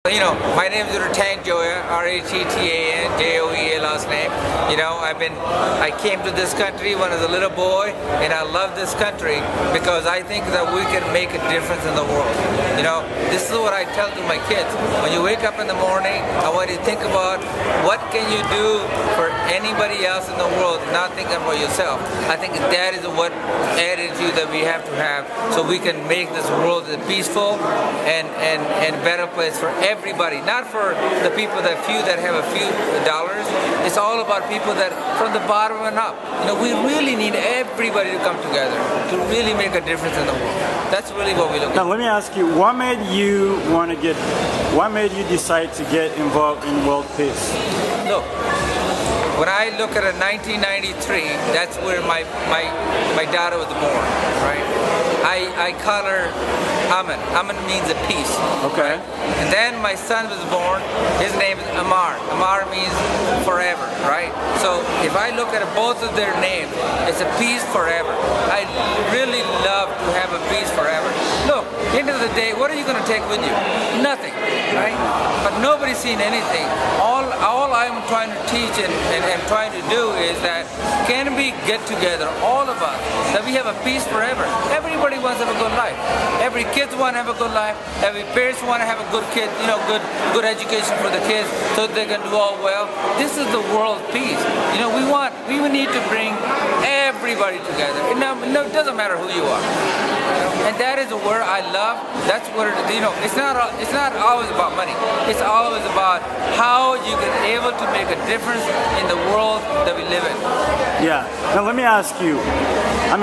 My name is Rattan Joea, Rattan Joea last name. I came to this country when I was a little boy, and I love this country because I think that we can make a difference in the world. This is what I tell to my kids. When you wake up in the morning, I want you to think about what can you do for anybody else in the world, not thinking about yourself. I think that is what attitude that we have to have so we can make this world a peaceful and better place for everybody, not for the people that have a few dollars. It's all about people that from the bottom and up. We really need everybody to come together to really make a difference in the world. That's really what we look at. Now let me ask you, what made you decide to get involved in world peace? Look, when I look at 1993, that's where my daughter was born, right? I call her Aman. Aman means a peace. Okay. Right? And then my son was born. His name is Amar. Amar means forever, right? So if I look at both of their names, it's a peace forever. I really love to have a peace forever. Look, end of the day, what are you going to take with you? Nothing, right? But nobody's seen anything. All I'm trying to teach and trying to do is that can we get together, all of us, that we have a peace forever. Everybody wants to have a good life. Every kid wants to have a good life. Every parents want to have a good kid, good education for the kids so they can do all well. This is the world peace. We need to bring everybody together. It doesn't matter who you are. And that is a word I love. That's where it's not always about money. It's always about how you get able to make a difference in the world that we live in. Yeah. Now let me ask you.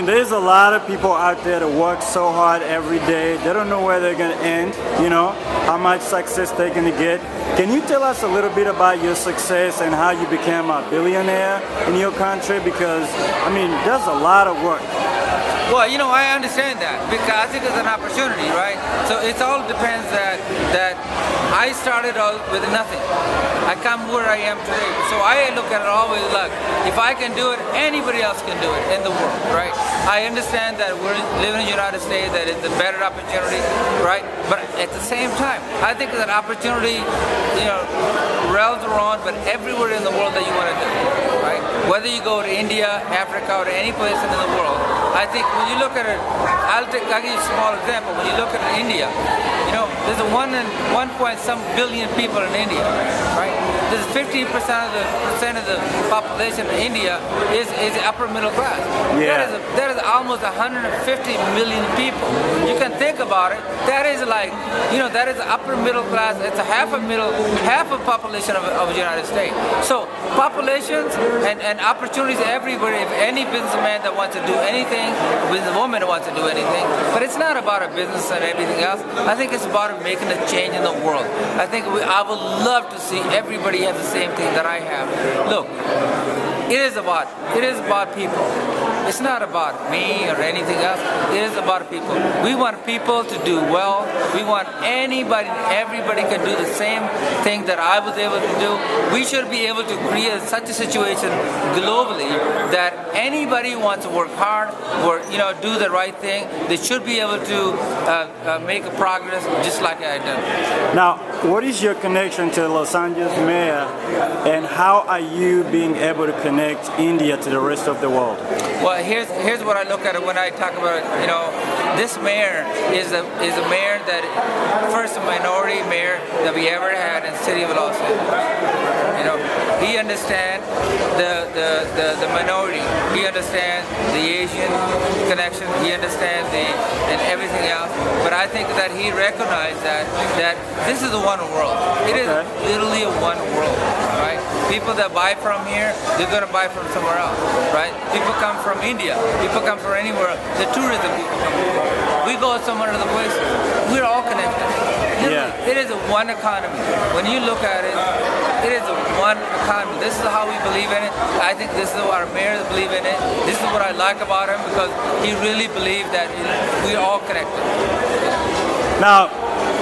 There's a lot of people out there that work so hard every day. They don't know where they're going to end, how much success they're going to get. Can you tell us a little bit about your success and how you became a billionaire in your country? Because, there's a lot of work. Well, I understand that because I think it's an opportunity, right? So it all depends that I started out with nothing. I come where I am today. So I look at it always like, if I can do it, anybody else can do it in the world, right? I understand that we're living in the United States, that it's a better opportunity, right? But at the same time, I think that opportunity, rails around, but everywhere in the world that you want to do, right? Whether you go to India, Africa, or any place in the world, I think when you look at it, I'll give you a small example. When you look at India, there's a 1.some billion people in India, right? There's 15% of the population in India is upper middle class. Yeah. That is almost 150 million people. You can think about it. That is that is upper middle class. It's a half a population of the United States. So populations and opportunities everywhere. If any businessman that wants to do anything, businesswoman that wants to do anything, but it's not about a business and everything else. I think it's about making a change in the world. I would love to see everybody have the same thing that I have. Look, it is about people. It's not about me or anything else. It is about people. We want people to do well. We want everybody can do the same thing that I was able to do. We should be able to create such a situation globally that anybody who wants to work hard, do the right thing, they should be able to make a progress just like I did. Now, what is your connection to Los Angeles mayor, and how are you being able to connect India to the rest of the world? Well, here's what I look at it when I talk about it. This mayor is a mayor that first minority mayor that we ever had in the city of Los Angeles. He understands the minority. He understands the Asian connection. He understands and everything else. But I think that he recognized that this is a one world. It is literally a one world, right? People that buy from here, they're going to buy from somewhere else, right? People come from India. People come from anywhere. The tourism people come from here. We go somewhere other places. We're all connected. Yeah. It is a one economy. When you look at it, it is a one economy. This is how we believe in it. I think this is what our mayors believe in it. This is what I like about him because he really believed that we're all connected. Now,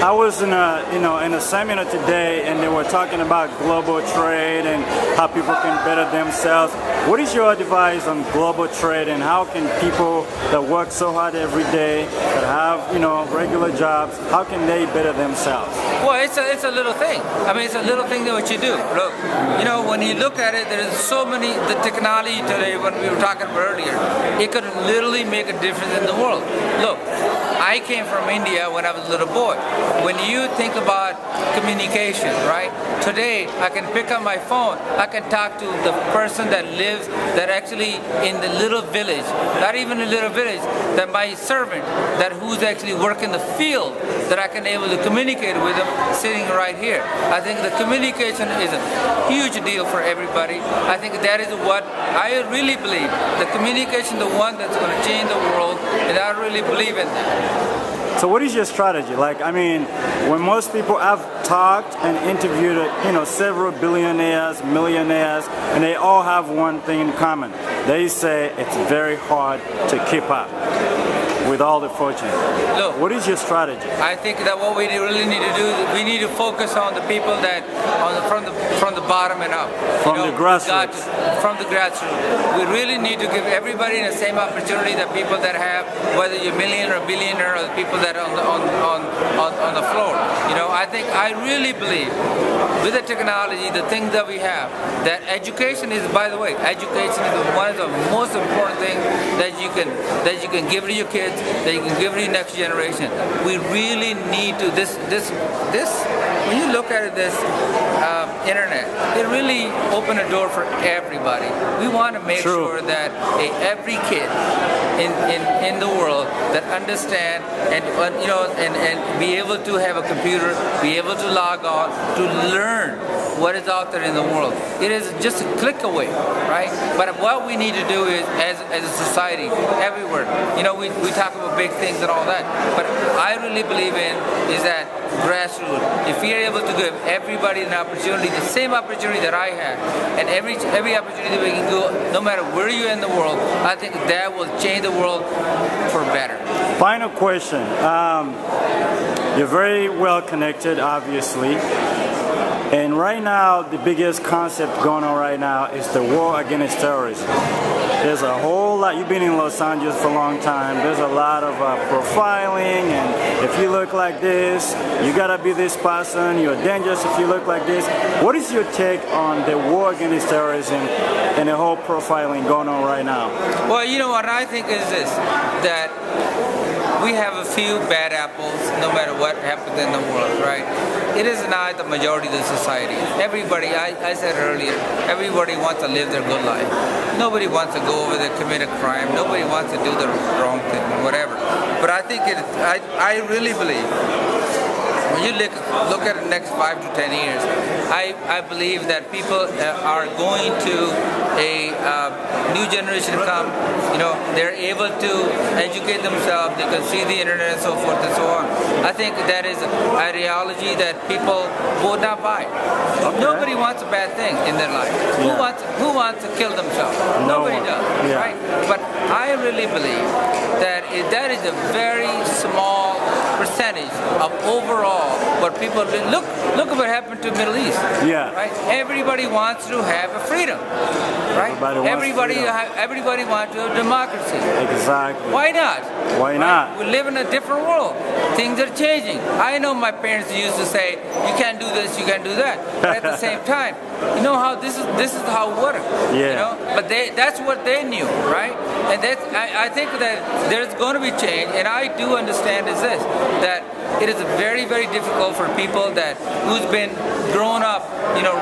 I was in a in a seminar today, and they were talking about global trade and how people can better themselves. What is your advice on global trade, and how can people that work so hard every day, that have regular jobs, how can they better themselves? Well, it's a little thing. I mean, it's a little thing that what you do. Look, when you look at it, there's so many. The technology today, when we were talking about earlier, it could literally make a difference in the world. Look, I came from India when I was a little boy. When you think about communication, right? Today, I can pick up my phone. I can talk to the person that lives, that actually in the little village, not even a little village, that my servant, that who's actually working the field, that I can able to communicate with them sitting right here. I think the communication is a huge deal for everybody. I think that is what I really believe. The communication, the one that's going to change the world, and I really believe in that. So what is your strategy? Like, I mean, when most people have talked and interviewed, several billionaires, millionaires, and they all have one thing in common. They say it's very hard to keep up with all the fortune. Look, what is your strategy? I think that what we really need to do is we need to focus on the people that from the bottom and up. From the grassroots. From the grassroots. We really need to give everybody the same opportunity that people that have, whether you're a millionaire or billionaire, or the people that are on the floor. I really believe with the technology, the things that we have, that education is, by the way, education is one of the most important things that you can give to your kids, that you can give to your next generation. We really need to this. When you look at this internet, it really opened a door for everybody. We want to make sure that every kid in the world that understand and be able to have a computer, be able to log on, to learn what is out there in the world. It is just a click away, right? But what we need to do is, as a society, everywhere, we talk about big things and all that, but I really believe in is that grassroots. If we are able to give everybody an opportunity, the same opportunity that I had, and every opportunity that we can go, no matter where you're in the world, I think that will change the world for better. Final question. You're very well connected, obviously. And right now, the biggest concept going on right now is the war against terrorism. There's a whole lot. You've been in Los Angeles for a long time. There's a lot of profiling, and if you look like this, you gotta be this person. You're dangerous if you look like this. What is your take on the war against terrorism and the whole profiling going on right now? Well, what I think is this, that we have a few bad apples no matter what happens in the world, right? It is not the majority of the society. Everybody, I said earlier, everybody wants to live their good life. Nobody wants to go over there, commit a crime. Nobody wants to do the wrong thing, whatever. But I think I really believe, when you look at the next 5 to 10 years, I believe that people are going to a new generation come. They're able to educate themselves. They can see the internet and so forth and so on. I think that is an ideology that people would not buy. Okay. Nobody wants a bad thing in their life. Yeah. Who wants to kill themselves? Nobody does, right? But I really believe that that is a very small percentage of overall what people look at what happened to the Middle East. Yeah. Right? Everybody wants to have a freedom. Right? Everybody wants to have democracy. Exactly. Why not? Why not? We live in a different world. Things are changing. I know my parents used to say, you can't do this, you can't do that. But at the same time, how this is how it works. Yeah. But that's what they knew, right? And I think that there's going to be change, and I do understand is this, that it is very, very difficult for people who's been grown up,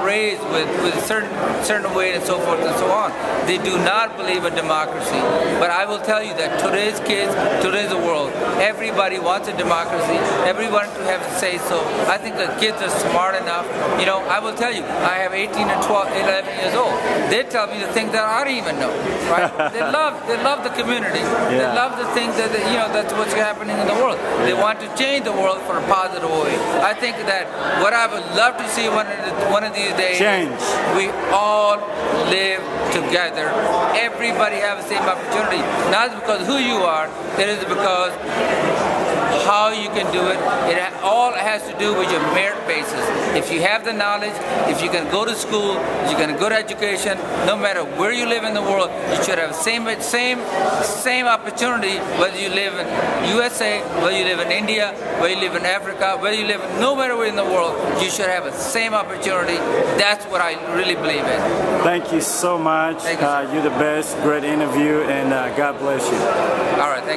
raised with certain way and so forth and so on. They do not believe in democracy. But I will tell you that today's kids, today's world, everybody wants a democracy. Everyone to have to say so. I think the kids are smart enough. I will tell you, I have 18 and 12, 11 years old. They tell me the things that I don't even know. Right? They love the community. Yeah. They love the things that that's what's happening in the world. They want to change the world for a positive way. I think that what I would love to see one of these days, change. We all live together. Everybody have the same opportunity. Not because who you are, it is because how you can do it. All has to do with your merit basis. If you have the knowledge, if you can go to school, if you can go to education, no matter where you live in the world, you should have the same opportunity whether you live in USA, whether you live in India, whether you live in Africa, whether you live no matter where in the world, you should have the same opportunity. That's what I really believe in. Thank you so much. Thank you, you're the best. Great interview, and God bless you. All right. Thank you.